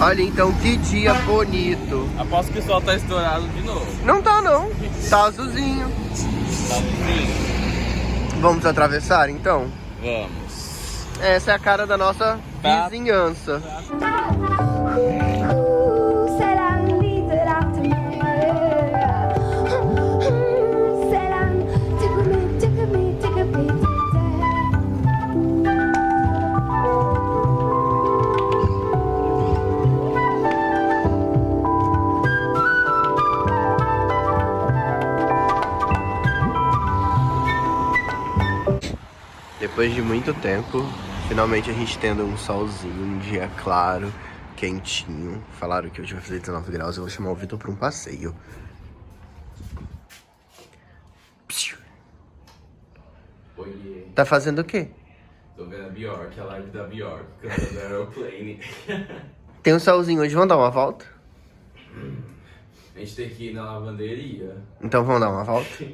Olha então que dia bonito. Aposto que o sol tá estourado de novo. Não tá não, tá azulzinho. Tá assim? Vamos atravessar então? Vamos. Essa é a cara da nossa vizinhança. Depois de muito tempo, finalmente a gente tendo um solzinho, um dia claro, quentinho. Falaram que hoje vai fazer 19 graus, eu vou chamar o Vitor para um passeio. Oiê. Tá fazendo o quê? Tô vendo a Bjork, a live da Bjork, cantando Aeroplane. Tem um solzinho hoje, vamos dar uma volta? A gente tem que ir na lavanderia. Então vamos dar uma volta?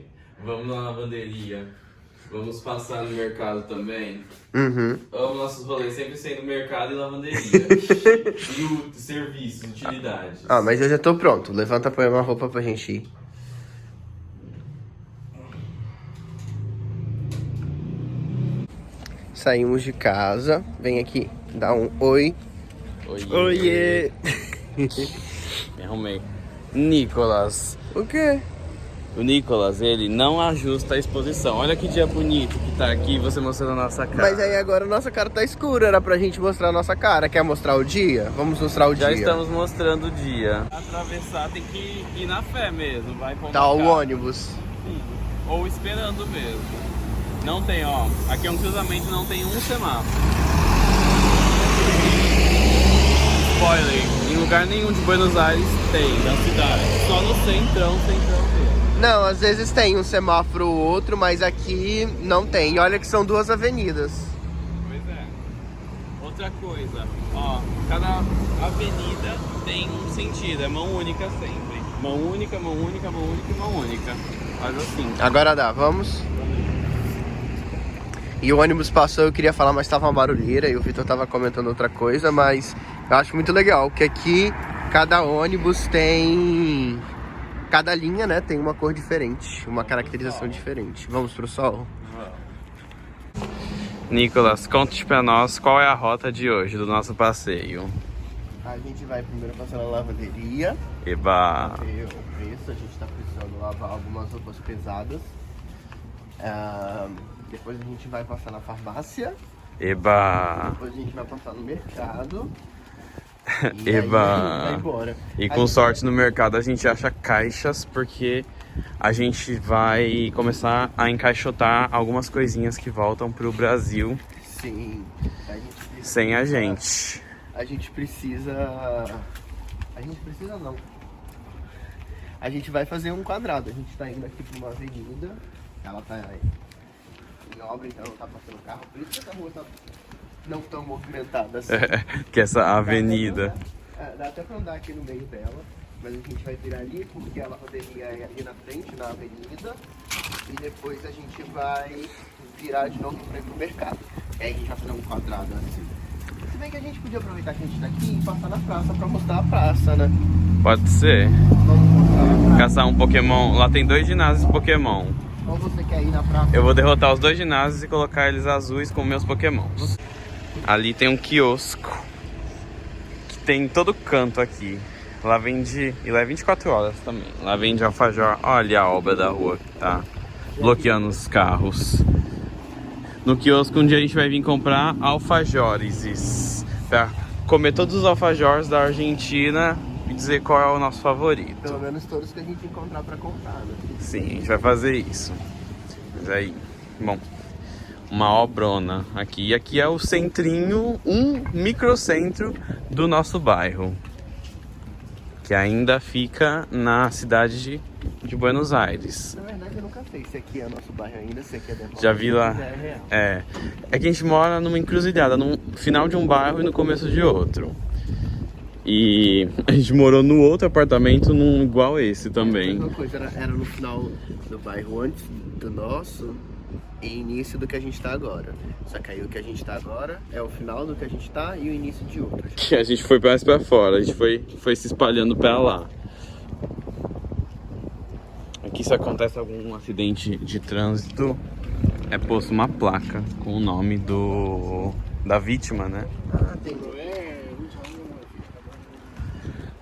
Vamos na lavanderia. Vamos passar no mercado também. Uhum. Amo nossos rolês sempre sendo mercado e lavanderia. E serviços, utilidades. Ah, mas eu já tô pronto. Levanta, põe uma roupa pra gente ir. Saímos de casa. Vem aqui, dá um oi. Oiê. Oiê! Me arrumei. Nicolas. O quê? O Nicolas, ele não ajusta a exposição. Olha que dia bonito que tá aqui, você mostrando a nossa cara. Mas aí agora a nossa cara tá escura, era pra gente mostrar a nossa cara. Quer mostrar o dia? Vamos mostrar o Já dia. estamos mostrando o dia. Atravessar tem que ir na fé mesmo, vai com Tá o ônibus. Sim. Ou esperando mesmo. Não tem, ó. Aqui é um cruzamento, não tem um semáforo. Spoiler, em lugar nenhum de Buenos Aires tem, na cidade. Só no centrão mesmo. Não, às vezes tem um semáforo ou outro, mas aqui não tem. E olha que são duas avenidas. Pois é. Outra coisa, ó, cada avenida tem um sentido, é mão única sempre. Mão única, mão única, mão única e mão única. Faz assim. Agora dá, vamos? E o ônibus passou, eu queria falar, mas tava uma barulheira e o Vitor tava comentando outra coisa, mas eu acho muito legal que aqui cada ônibus tem... Cada linha, né, tem uma cor diferente, uma caracterização diferente. Vamos pro sol? Nicolas, conte pra nós qual é a rota de hoje do nosso passeio. A gente vai primeiro passar na lavanderia. Eba! Ver o preço, a gente tá precisando lavar algumas roupas pesadas. Depois a gente vai passar na farmácia. Eba! Depois a gente vai passar no mercado. E Eba! aí a gente vai embora. E com sorte no mercado a gente acha caixas, porque a gente vai começar a encaixotar algumas coisinhas que voltam pro Brasil. Sim. A gente precisa, sem a gente. A gente precisa não. A gente vai fazer um quadrado. A gente tá indo aqui pra uma avenida. Ela tá em obra, então não tá passando carro. Por isso que essa rua tá não tão movimentada assim. Que essa avenida. Dá até pra andar aqui no meio dela, mas a gente vai virar ali porque ela poderia ir ali na frente, na avenida, e depois a gente vai virar de novo pra ir pro mercado. E aí a gente vai fazer um quadrado assim. Se bem que a gente podia aproveitar que a gente tá aqui e passar na praça pra mostrar a praça, né? Pode ser. Vamos mostrar a praça. Caçar um Pokémon. Lá tem 2 ginásios Pokémon. Ou você quer ir na praça? Eu vou derrotar os 2 ginásios e colocar eles azuis com meus Pokémons. Ali tem um quiosco que tem em todo canto aqui. Lá vende... E lá é 24 horas também. Lá vende alfajor. Olha a obra da rua que tá bloqueando os carros. No quiosco um dia a gente vai vir comprar alfajores pra comer todos os alfajores da Argentina e dizer qual é o nosso favorito. Pelo menos todos que a gente encontrar pra comprar, né? Sim, a gente vai fazer isso. Mas aí, bom, uma obrona aqui. E aqui é o centrinho, um microcentro do nosso bairro, que ainda fica na cidade de Buenos Aires. Na verdade eu nunca sei se aqui é nosso bairro ainda, se aqui é dentro. Já vi lá. É que a gente mora numa encruzilhada, no final de um bairro e no começo de outro. E a gente morou no outro apartamento, num igual esse também. A mesma coisa, era no final do bairro antes do nosso. e início do que a gente tá agora. Só que aí o que a gente tá agora é o final do que a gente tá e o início de outro. Que a gente foi mais pra fora, a gente foi se espalhando pra lá. Aqui se acontece algum acidente de trânsito, é posto uma placa com o nome da vítima, né? Ah, tem.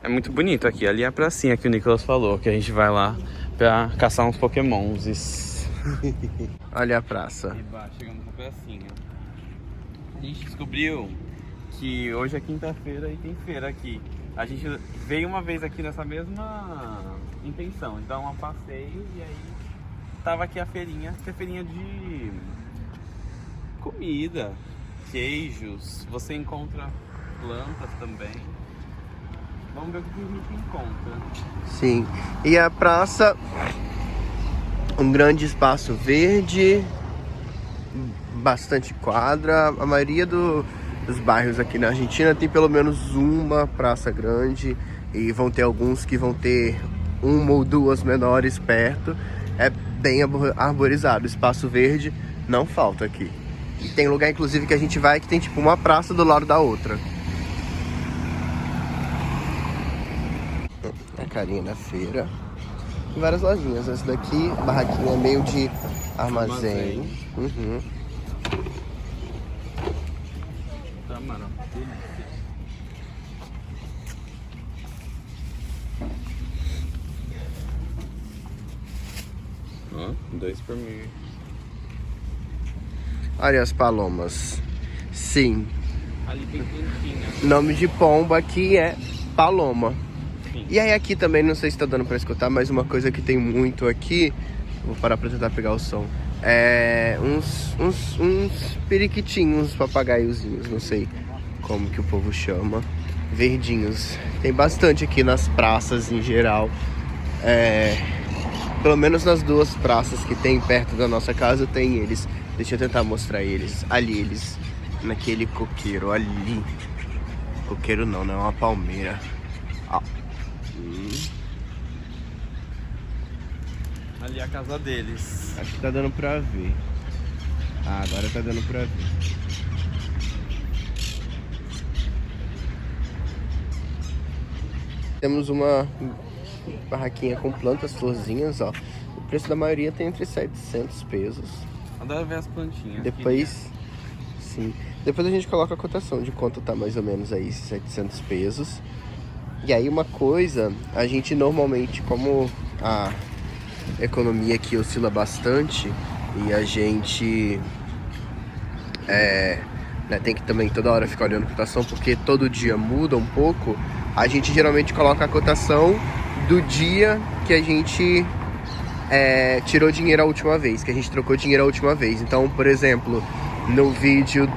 É muito bonito aqui. Ali é a pracinha que o Nicolas falou, que a gente vai lá pra caçar uns pokémons. Olha a praça. Chegamos na pracinha. A gente descobriu que hoje é quinta-feira e tem feira aqui. A gente veio uma vez aqui nessa mesma intenção, de dar um passeio, e aí tava aqui a feirinha, que é feirinha de comida, queijos, você encontra plantas também. Vamos ver o que a gente encontra. Sim. E a praça, um grande espaço verde, bastante quadra. A maioria dos bairros aqui na Argentina tem pelo menos uma praça grande, e vão ter alguns que vão ter uma ou duas menores perto. É bem arborizado, espaço verde não falta aqui. E tem lugar inclusive que a gente vai que tem tipo uma praça do lado da outra. A carinha da feira. Tem várias lojinhas. Essa daqui, barraquinha é meio de armazém. Uhum. Tá, mano. Ó, 2 por mil. Olha as palomas. Sim. Ali tem plantinha. Nome de pomba aqui é paloma. Sim. E aí aqui também, não sei se tá dando pra escutar, mas uma coisa que tem muito aqui, vou parar pra tentar pegar o som, é uns periquitinhos, uns papagaiozinhos, não sei como que o povo chama, verdinhos. Tem bastante aqui nas praças em geral, pelo menos nas duas praças que tem perto da nossa casa tem eles. Deixa eu tentar mostrar eles. Ali eles, naquele coqueiro, ali. Coqueiro não, não é uma palmeira. Ó. Ali é a casa deles. Acho que tá dando pra ver. Ah, agora tá dando pra ver. Temos uma barraquinha com plantas, florzinhas, ó. O preço da maioria tem entre 700 pesos. Adoro ver as plantinhas. Depois, sim. Depois a gente coloca a cotação de quanto tá mais ou menos aí, 700 pesos. E aí uma coisa, a gente normalmente, como a economia aqui oscila bastante e a gente tem que também toda hora ficar olhando a cotação, porque todo dia muda um pouco, a gente geralmente coloca a cotação do dia que a gente tirou dinheiro a última vez, que a gente trocou dinheiro a última vez. Então, por exemplo, no vídeo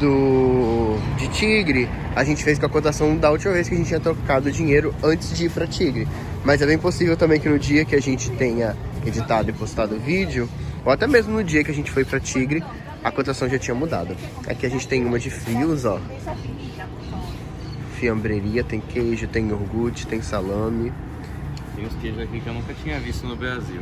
de Tigre, a gente fez com a cotação da última vez que a gente tinha trocado dinheiro antes de ir pra Tigre. Mas é bem possível também que no dia que a gente tenha editado e postado o vídeo, ou até mesmo no dia que a gente foi pra Tigre, a cotação já tinha mudado. Aqui a gente tem uma de frios, ó. Fiambreria, tem queijo, tem iogurte, tem salame. Tem uns queijos aqui que eu nunca tinha visto no Brasil.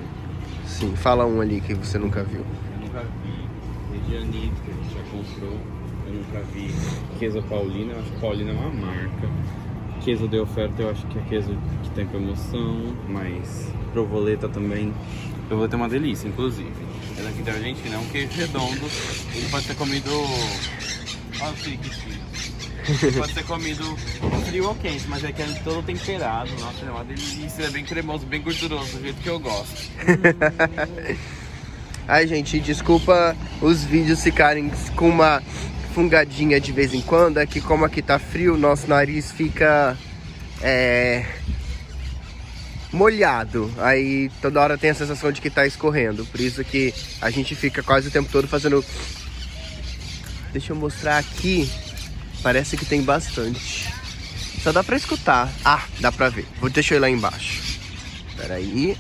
Sim, fala um ali que você nunca viu. Eu nunca vi Medianito, que a gente já comprou. Eu nunca vi Queso Paulina, eu acho que Paulina é uma marca. Queso de oferta eu acho que é queso que tem promoção, mas provoleta também. Provoleta é uma delícia, inclusive. Esse aqui da Argentina é um queijo redondo, ele pode ser comido... Olha o periquitinho. Pode ser comido frio ou quente, mas é que é todo temperado. Nossa, é uma delícia, é bem cremoso, bem gorduroso, do jeito que eu gosto. Ai, gente, desculpa os vídeos ficarem com uma fungadinha de vez em quando. É que como aqui tá frio, nosso nariz fica molhado. Aí toda hora tem a sensação de que tá escorrendo. Por isso que a gente fica quase o tempo todo fazendo... Deixa eu mostrar aqui. Parece que tem bastante. Só dá pra escutar. Ah, dá pra ver. Deixa eu ir lá embaixo. Espera aí.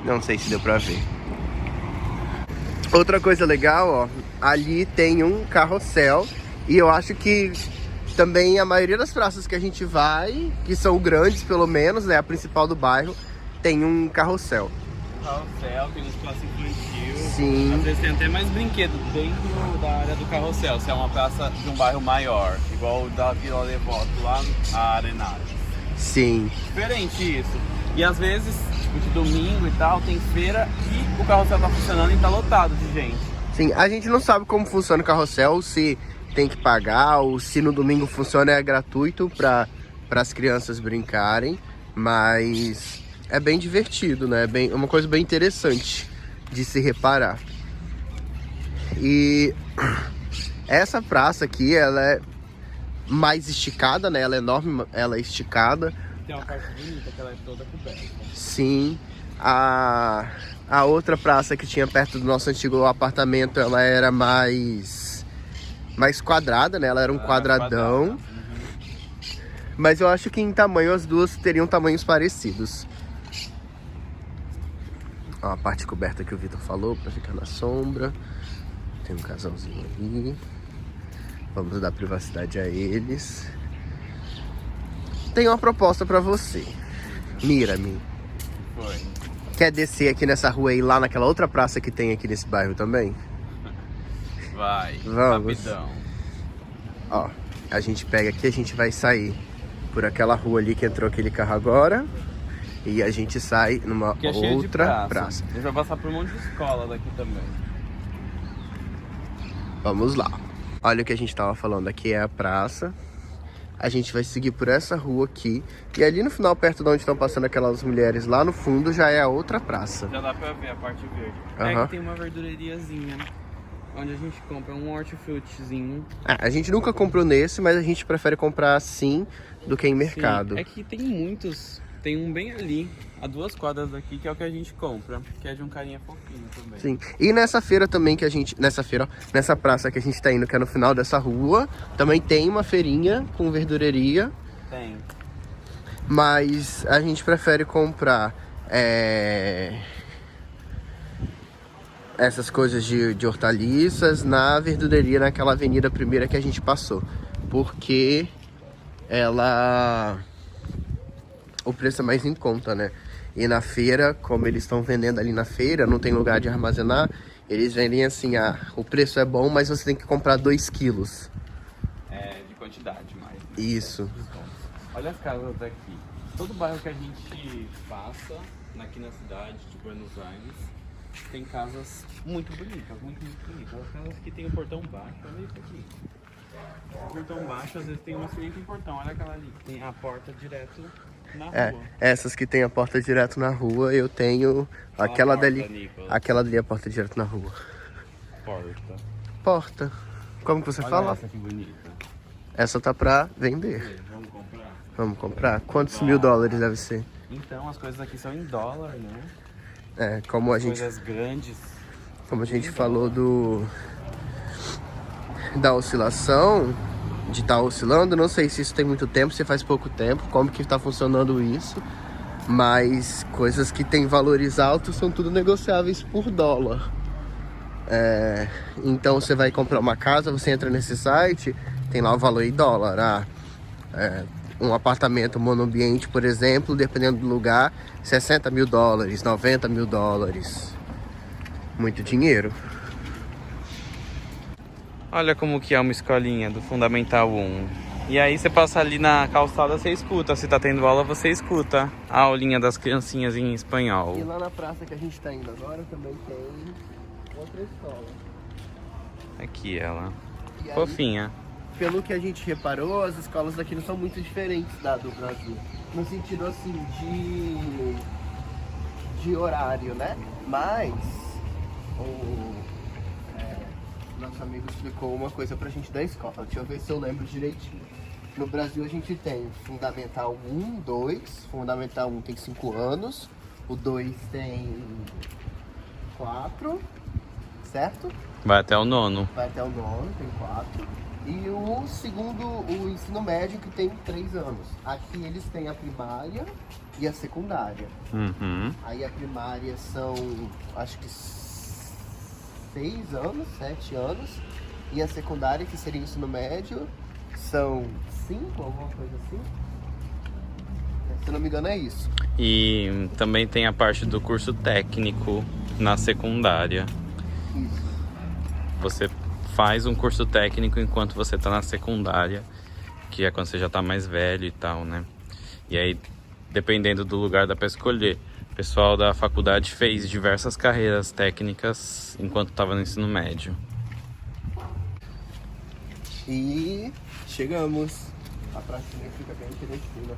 Não sei se deu pra ver. Outra coisa legal, ó. Ali tem um carrossel. E eu acho que Também a maioria das praças que a gente vai, que são grandes pelo menos, né, a principal do bairro, tem um carrossel. Carrossel, tem um espaço infantil. Sim. Às vezes tem até mais brinquedo dentro da área do carrossel, se é uma praça de um bairro maior, igual o da Vila Devoto, lá a Arenales. Sim. Diferente isso. E às vezes, tipo de domingo e tal, tem feira e o carrossel tá funcionando e tá lotado de gente. Sim, a gente não sabe como funciona o carrossel, se tem que pagar ou se no domingo funciona é gratuito para as crianças brincarem, mas é bem divertido, né? É uma coisa bem interessante de se reparar. E essa praça aqui, ela é mais esticada, né? Ela é enorme, ela é esticada. Tem uma parte bonita que ela é toda coberta. Sim, a outra praça que tinha perto do nosso antigo apartamento, ela era mais quadrada, né? Ela era um quadradão. Mas eu acho que em tamanho as duas teriam tamanhos parecidos. Ó, a parte coberta que o Vitor falou para ficar na sombra. Tem um casalzinho ali. Vamos dar privacidade a eles. Tenho uma proposta para você. Mira-me. Foi. Quer descer aqui nessa rua e ir lá naquela outra praça que tem aqui nesse bairro também? Vai, Vamos. rapidão. Ó, a gente pega aqui, a gente vai sair por aquela rua ali que entrou aquele carro agora. E a gente sai numa Que é cheio de outra praça. A gente vai passar por um monte de escola daqui também. Vamos lá. Olha o que a gente tava falando, aqui é a praça. A gente vai seguir por essa rua aqui. E ali no final, perto de onde estão passando aquelas mulheres, lá no fundo, já é a outra praça. Já dá pra ver a parte verde. Aham. É que tem uma verdureriazinha, onde a gente compra um hortifrutizinho. A gente nunca comprou nesse, mas a gente prefere comprar assim do que em mercado. Sim, é que tem muitos. Tem um bem ali, a 2 quadras daqui, que é o que a gente compra. Que é de um carinha fofinho também. Sim. E nessa feira também que a gente... Nessa praça que a gente tá indo, que é no final dessa rua, também tem uma feirinha com verdureria. Tem. Mas a gente prefere comprar essas coisas de hortaliças na verdureria, naquela avenida primeira que a gente passou. Porque o preço é mais em conta, né? E na feira, como eles estão vendendo ali na feira, não tem lugar de armazenar, eles vendem assim, o preço é bom, mas você tem que comprar 2 quilos. É, de quantidade mais. Né? Isso. Olha as casas daqui. Todo bairro que a gente passa, aqui na cidade de Buenos Aires, tem casas muito bonitas, muito bonitas. As casas que tem o portão baixo, olha isso aqui. O portão baixo, às vezes tem uma frente em portão, olha aquela ali, que tem a porta direto na rua. Essas que tem a porta direto na rua, eu tenho aquela porta, dali. Nicolas. Aquela dali é a porta direto na rua. Porta. Porta. Como que você Olha fala? essa que bonita. Essa tá pra vender. Vamos comprar? Vamos comprar? Quantos mil dólares deve ser? Então, as coisas aqui são em dólar, né? Como a gente Coisas grandes. falou da oscilação, de estar oscilando, não sei se isso tem muito tempo, se faz pouco tempo, como que tá funcionando isso, mas coisas que têm valores altos são tudo negociáveis por dólar. Então você vai comprar uma casa, você entra nesse site, tem lá o valor em dólar. Um apartamento monoambiente, por exemplo, dependendo do lugar, 60 mil dólares, 90 mil dólares. Muito dinheiro. Olha como que é uma escolinha do Fundamental 1. E aí você passa ali na calçada, você escuta. Se tá tendo aula, você escuta a aulinha das criancinhas em espanhol. E lá na praça que a gente tá indo agora também tem outra escola. Aqui ela. E aí, Fofinha. pelo que a gente reparou, as escolas daqui não são muito diferentes da do Brasil. No sentido assim de horário, né? Mas nosso amigo explicou uma coisa pra gente da escola. Deixa eu ver se eu lembro direitinho. No Brasil a gente tem Fundamental 1, 2. Fundamental 1 tem 5 anos. O 2 tem 4. Certo? Vai até o 9º. Vai até o 9º, tem 4. E o segundo, o ensino médio, que tem 3 anos. Aqui eles têm a primária e a secundária. Uhum. Aí a primária são, acho que 6 anos, 7 anos. E a secundária, que seria o ensino médio, são 5, alguma coisa assim. Se eu não me engano é isso. E também tem a parte do curso técnico na secundária. Isso. Você faz um curso técnico enquanto você tá na secundária, que é quando você já tá mais velho e tal, né? E aí, dependendo do lugar, dá pra escolher. O pessoal da faculdade fez diversas carreiras técnicas enquanto tava no ensino médio. E chegamos. A pracinha fica bem direitinho.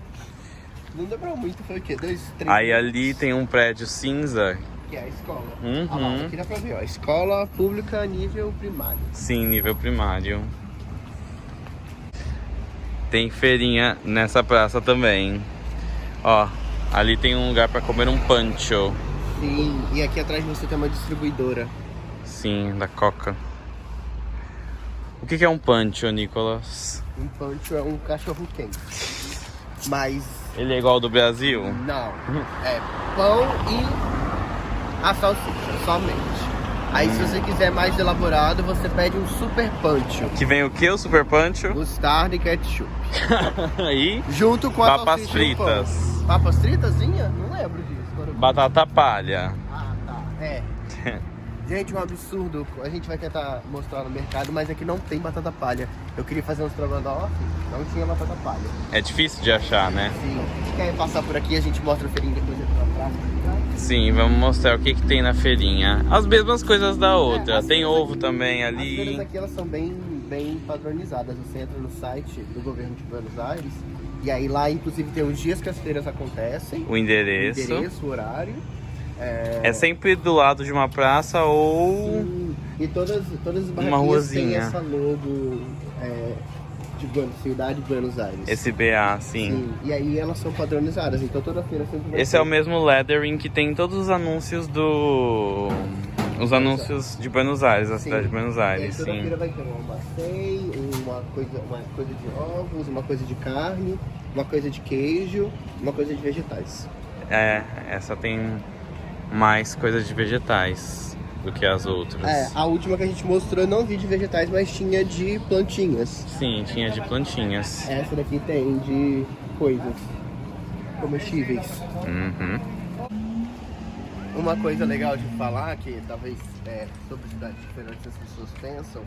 Não demorou muito, foi o quê? 2, 3 Aí minutos, ali tem um prédio cinza. que é a escola. Uhum. Ah, lá, aqui dá pra ver, ó. Escola pública nível primário. Sim, nível primário. Tem feirinha nessa praça também. Ó, ali tem um lugar pra comer um pancho. Sim, e aqui atrás você tem uma distribuidora. Sim, da Coca. O que é um pancho, Nicolas? Um pancho é um cachorro quente. Mas Ele é igual ao do Brasil? não, é pão e a salsicha, somente. Aí se você quiser mais elaborado, você pede um super pancho. Que vem o que, o super pancho? Mostarda e ketchup. Aí, Junto com a papas salsicha e o pão. fritas. Papas fritazinha? Não lembro disso. Agora eu- Batata palha. Ah, tá. É. Gente, um absurdo. A gente vai tentar mostrar no mercado, mas aqui não tem batata palha. Eu queria fazer um estrogonofe, não tinha batata palha. É difícil de achar, né? Sim. Quer passar por aqui, a gente mostra o feirinho depois aqui na praça. Sim, vamos mostrar o que tem na feirinha. As mesmas coisas da outra. as Tem feiras ovo aqui- também As feiras ali. aqui, elas são bem padronizadas. Você entra no site do governo de Buenos Aires, e aí lá, inclusive, tem os dias que as feiras acontecem, O endereço. o horário. É sempre do lado de uma praça ou... E todas as barraquinhas têm ruazinha. essa logo de Cidade de Buenos Aires. Esse BA, sim. Sim, e aí elas são padronizadas, então toda feira sempre vai Esse ter. é o mesmo lettering que tem em todos os anúncios do... Os anúncios de Buenos Aires, da Sim. cidade de Buenos E aí Aires, toda sim. feira vai ter um almacém, uma coisa de ovos, uma coisa de carne, uma coisa de queijo, uma coisa de vegetais. É, essa tem mais coisas de vegetais do que as outras. A última que a gente mostrou eu não vi de vegetais, mas tinha de plantinhas. Sim, tinha de plantinhas. Essa daqui tem de coisas comestíveis. Uhum. Uma coisa legal de falar, que talvez sobre cidades diferentes as pessoas pensam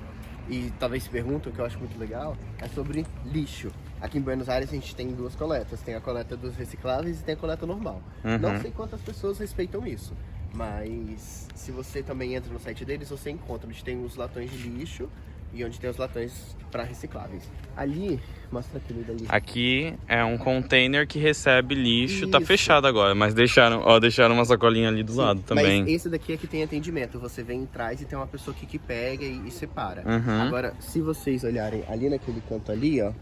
e talvez se perguntam, que eu acho muito legal, é sobre lixo. Aqui em Buenos Aires a gente tem 2 coletas, tem a coleta dos recicláveis e tem a coleta normal. Uhum. Não sei quantas pessoas respeitam isso, mas se você também entra no site deles, você encontra onde tem os latões de lixo e onde tem os latões para recicláveis. Ali, mostra aquele dali. Aqui é um container que recebe lixo. Tá Isso. fechado agora, mas deixaram uma sacolinha ali do lado também. Mas esse daqui é que tem atendimento. Você vem atrás e tem uma pessoa aqui que pega e separa. Uhum. Agora, se vocês olharem ali naquele canto ali, ó,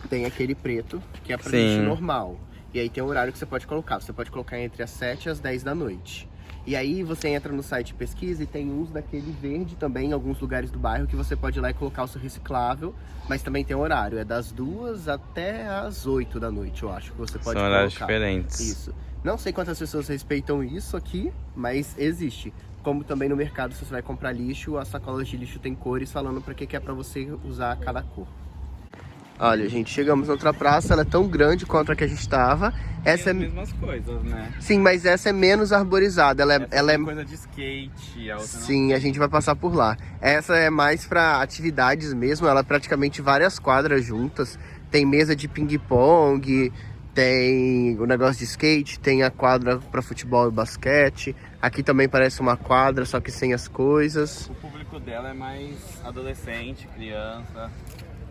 tem aquele preto que é para Sim. lixo normal. E aí tem um horário que você pode colocar. Você pode colocar entre as 7 e as 10 da noite. E aí você entra no site e pesquisa e tem uns daquele verde também em alguns lugares do bairro que você pode ir lá e colocar o seu reciclável, mas também tem horário, é das 2 até as 8 da noite, eu acho que você pode São horários colocar. diferentes. Isso. Não sei quantas pessoas respeitam isso aqui, mas existe. Como também no mercado, se você vai comprar lixo, as sacolas de lixo tem cores falando para que é para você usar cada cor. Olha, gente, chegamos na outra praça, ela é tão grande quanto a que a gente estava. Essa Tem as mesmas coisas, né? Sim, mas essa é menos arborizada, ela é... coisa de skate, a outra Sim, a gente vai passar por lá. Essa é mais para atividades mesmo, ela é praticamente várias quadras juntas. Tem mesa de ping-pong, tem o negócio de skate, tem a quadra para futebol e basquete. Aqui também parece uma quadra, só que sem as coisas. O público dela é mais adolescente, criança.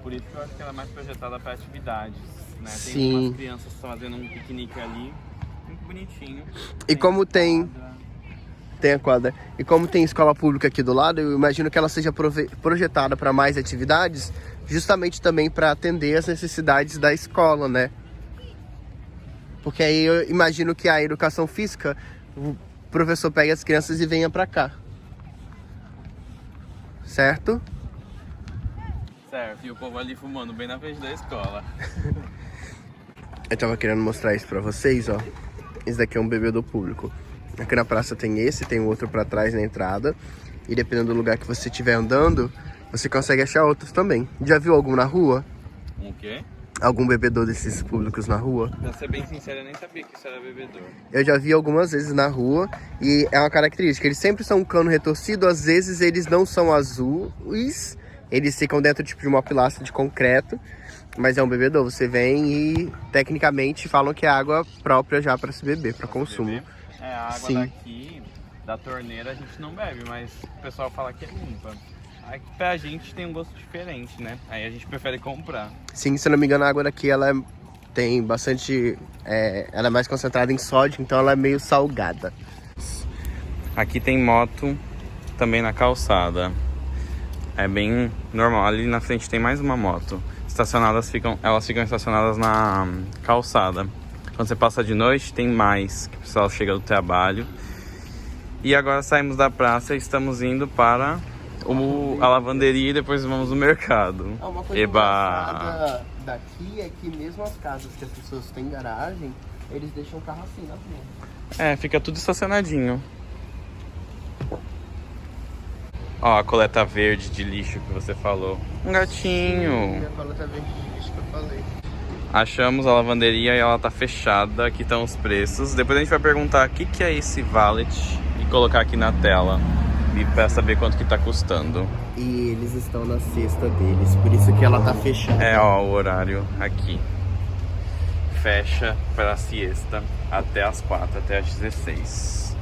Por isso que eu acho que ela é mais projetada para atividades, né? Tem Sim. umas crianças fazendo um piquenique ali, muito bonitinho. E como tem... quadra. Tem a quadra. E como tem escola pública aqui do lado, eu imagino que ela seja projetada para mais atividades, justamente também para atender as necessidades da escola, né? Porque aí eu imagino que a educação física, o professor pega as crianças e venha para cá. Certo? Certo, e o povo ali fumando bem na frente da escola. Eu tava querendo mostrar isso pra vocês, ó. Esse daqui é um bebedouro público. Aqui na praça tem esse, tem outro pra trás na entrada. E dependendo do lugar que você estiver andando, você consegue achar outros também. Já viu algum na rua? O quê? Algum bebedouro desses públicos na rua? Pra ser bem sincero, eu nem sabia que isso era bebedouro. Eu já vi algumas vezes na rua e é uma característica. Eles sempre são um cano retorcido, às vezes eles não são azuis, eles ficam dentro tipo, de uma pilastra de concreto, mas é um bebedouro. Você vem e tecnicamente falam que é água própria já para se beber, para consumo. É, a água Sim. daqui, da torneira, a gente não bebe, mas o pessoal fala que é limpa. Aqui pra gente tem um gosto diferente, né? Aí a gente prefere comprar. Sim, se eu não me engano, a água daqui ela tem bastante. Ela é mais concentrada em sódio, então ela é meio salgada. Aqui tem moto também na calçada. É bem normal. Ali na frente tem mais uma moto. Elas ficam estacionadas na calçada. Quando você passa de noite, tem mais, que o pessoal chega do trabalho. E agora saímos da praça e estamos indo para a lavanderia e depois vamos no mercado. Uma coisa engraçada daqui é que mesmo as casas que as pessoas têm garagem, eles deixam o carro assim na rua. É, fica tudo estacionadinho. Ó, a coleta verde de lixo que você falou. Um gatinho. A coleta verde de lixo que eu falei. Achamos a lavanderia e ela tá fechada. Aqui estão os preços. Depois a gente vai perguntar o que é esse valet e colocar aqui na tela. E pra saber quanto que tá custando. E eles estão na cesta deles, por isso que ela tá fechada. É, ó, o horário aqui. Fecha para a siesta até as 4, até as 16.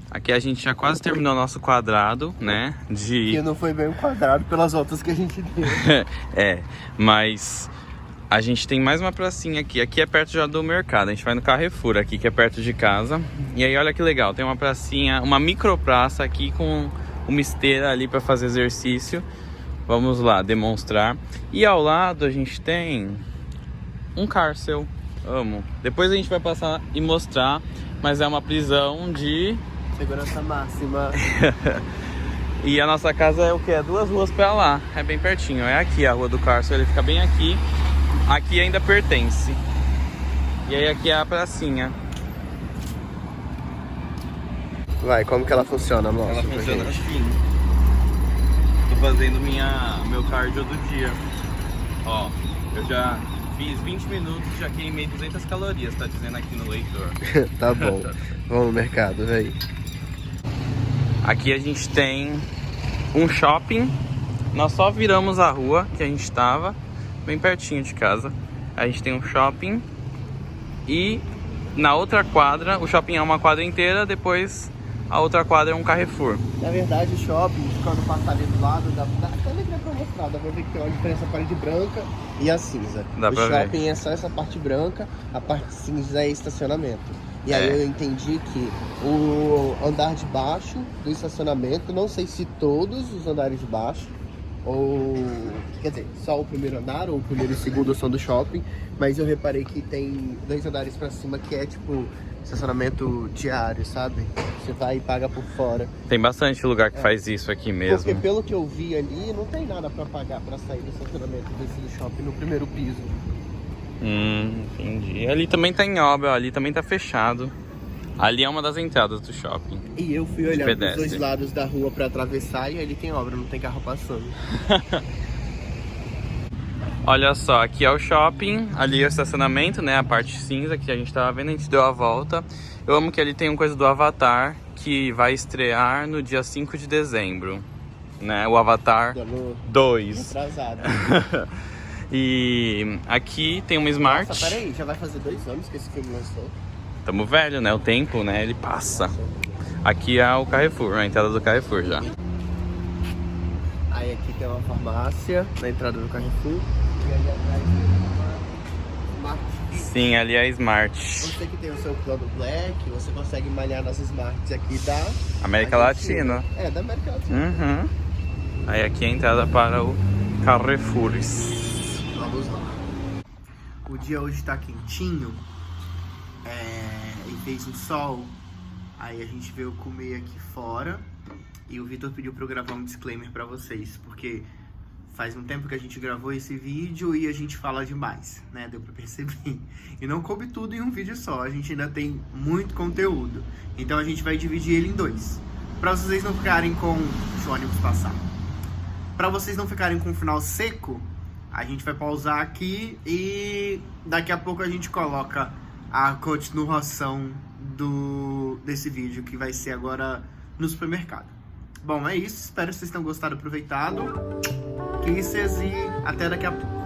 Aqui a gente já quase terminou o nosso quadrado, né? Que não foi bem um quadrado pelas voltas que a gente deu. É, mas a gente tem mais uma pracinha aqui. Aqui é perto já do mercado. A gente vai no Carrefour aqui, que é perto de casa. E aí, olha que legal. Tem uma pracinha, uma micro praça aqui com uma esteira ali para fazer exercício. Vamos lá demonstrar. E ao lado a gente tem um cárcel. Amo. Depois a gente vai passar e mostrar. Mas é uma prisão de segurança máxima. E a nossa casa é o que? É 2 ruas para lá. É bem pertinho. É aqui a rua do cárcel. Ele fica bem aqui. Aqui ainda pertence. E aí aqui é a pracinha. Vai, como que ela funciona, amor? Ela funciona assim. Tô fazendo meu cardio do dia. Ó, eu já fiz 20 minutos, já queimei 200 calorias, tá dizendo aqui no leitor. Tá bom. Vamos no mercado, véi. Aqui a gente tem um shopping. Nós só viramos a rua que a gente tava, bem pertinho de casa. A gente tem um shopping. E na outra quadra, o shopping é uma quadra inteira, depois a outra quadra é um Carrefour. Na verdade, o shopping, quando passar ali do lado, dá até pra mostrar, dá pra ver que tem uma diferença a parede branca e a cinza. Dá pra ver. O shopping é só essa parte branca, a parte cinza é estacionamento. E aí eu entendi que o andar de baixo do estacionamento, não sei se todos os andares de baixo, ou quer dizer, só o primeiro andar ou o primeiro e o segundo são do shopping, mas eu reparei que tem 2 andares pra cima que é tipo estacionamento diário, sabe? Você vai e paga por fora. Tem bastante lugar que faz isso aqui mesmo. Porque pelo que eu vi ali, não tem nada pra pagar pra sair do estacionamento desse do shopping no primeiro piso. Entendi. Ali também tá em obra, ali também tá fechado. Ali é uma das entradas do shopping. E eu fui olhar os pedestre. 2 lados da rua pra atravessar e ali tem obra, não tem carro passando. Olha só, aqui é o shopping, ali é o estacionamento, né? A parte cinza que a gente tava vendo, a gente deu a volta. Eu amo que ali tem uma coisa do Avatar, que vai estrear no dia 5 de dezembro, né? O Avatar 2. Atrasado. E aqui tem uma Smart. Nossa, peraí, já vai fazer 2 anos que esse filme lançou. Tamo velho, né? O tempo, né? Ele passa. Aqui é o Carrefour, a entrada do Carrefour já. Aí aqui tem uma farmácia na entrada do Carrefour. E ali atrás tem uma Smart. Sim, ali é a Smart. Você que tem o seu plano Black, você consegue malhar nas Smarts aqui da América Latina. É, da América Latina. Uhum. Aí aqui é a entrada para o Carrefour. Vamos lá. O dia hoje tá quentinho. E fez um sol. Aí a gente veio comer aqui fora. E o Vitor pediu pra eu gravar um disclaimer pra vocês, porque faz um tempo que a gente gravou esse vídeo e a gente fala demais, né? Deu pra perceber. E não coube tudo em um vídeo só, a gente ainda tem muito conteúdo. Então a gente vai dividir ele em 2. Pra vocês não ficarem com... Deixa o ônibus passar. Pra vocês não ficarem com o final seco, A gente vai pausar aqui e daqui a pouco a gente coloca a continuação desse vídeo, que vai ser agora no supermercado. Bom, é isso. Espero que vocês tenham gostado, aproveitado. Kisses e até daqui a pouco.